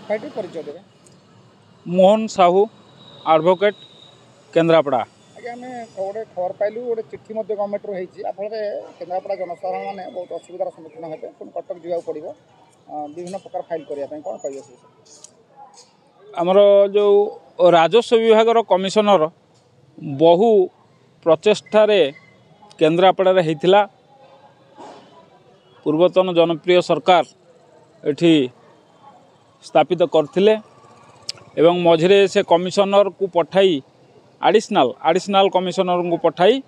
Fighter परिचय देवे Mohan Sahu advocate Kendrapara. आज्ञा आम गोटे खबर पाइलु गोटे चिठी गवर्नमेंट रू फल केन्द्रापड़ा जनसाधारण मैंने बहुत असुविधार सम्मुखीन हे पुणी कटक जावाक पड़ो विभिन्न प्रकार फाइल करने कौन कहे आमर जो राजस्व विभाग कमिशनर बहु प्रचेष्टार केन्द्रापड़ा होता पूर्वतन जनप्रिय सरकार एठी स्थापित करथिले एवं मझिरे से कमिशनर को पठाई आडिशनाल कमिशनर को पठाई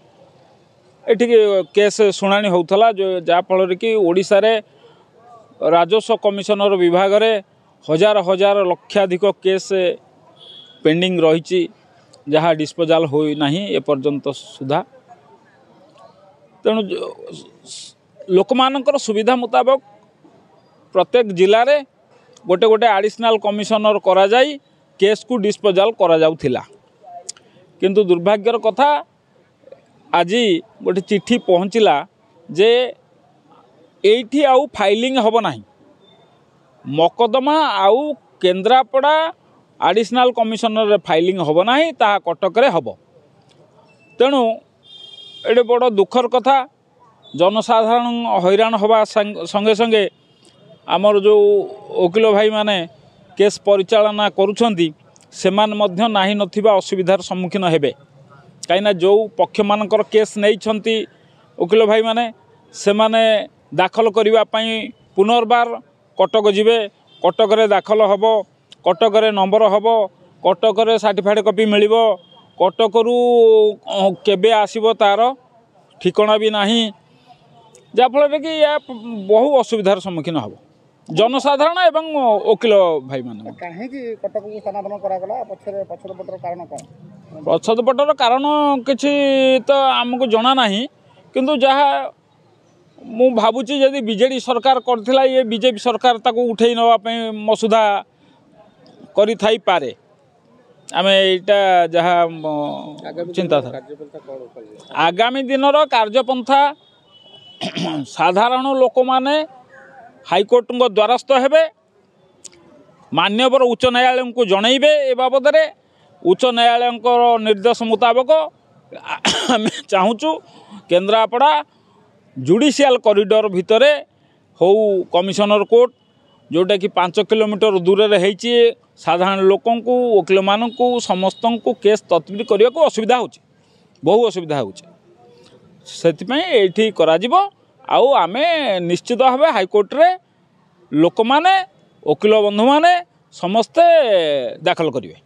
एठी केस शुणाणी होउथला जो जाफल कि ओडिशा रे राजस्व कमिशनर विभाग रे हजार हजार लक्षाधिक केस पेंडिंग रही जहाँ डिस्पोजाल हो नहीं एपर्यंत सुधा। तेणु लोकमानंकर सुविधा मुताबक प्रत्येक जिले में गोटे गोटे आडिशनाल कमिशनर करा जाई केस को डिस्पोजाल करा जाउथिला। किंतु दुर्भाग्यर कथा आज गोटे चिट्ठी पहुँचला जे एठी आउ फाइलिंग हब नाही मकदमा आउ केन्द्रापड़ा आडिशनाल कमिशनर रे फाइलिंग हब नाही ताहा कटक रे हब। तेणु एडे बड़ दुखर कथा जनसाधारण हैरान हवा संगे संगे आमर जो वकिल भाई माने केस परिचालना करुछंती सेमान मध्य नाही नथिबा असुविधार सम्मुखीन हेबे कहीं जो पक्ष मानकर केस नहीं छंती वकिल भाई माने सेमाने दाखल करिवा पई पुनर्बार कटक जिवे कटक रे दाखल हब कटक रे नंबर हब कटक रे सर्टिफाइड कॉपी मिलिबो कटक रु केबे आसीबो तार ठिकाना भी नाही जाफल कि या बहु असुविधार सम्मुखीन हब जनसाधारण एवं वकिल भाई माने कहीं कटक को स्थानांतरण करागला पछरपटर कारण कौन पछरपटर कारण किछि तो आमको जना नाही किंतु जहाँ मु भावुची यदि बीजेडी सरकार करथिला ये बीजेपी सरकार ताको उठेई नवा पे मसुदा करि थाई पारे आमे एटा जहाँ चिंता था आगामी दिन कार्यपंथा साधारण लोक माने हाईकोर्ट द्वारस्थ हेबे मान्यवर उच्च न्यायालय को जनइबे ए बाबद रे उच्च न्यायालय निर्देश मुताबक आम चाहूँ केन्द्रापड़ा जुडिशियल कॉरिडोर भितरे हो कमिशनर कोर्ट जोटा कि 5 किलोमीटर दूर रे साधारण लोकों को वकिल मान को समस्त को केस तदबिर करने को असुविधा हो बहु असुविधा होती करा आउ आमे निश्चित भाव हाईकोर्ट रे लोक माने वकिल बंधु माने समस्ते दाखल करेंगे।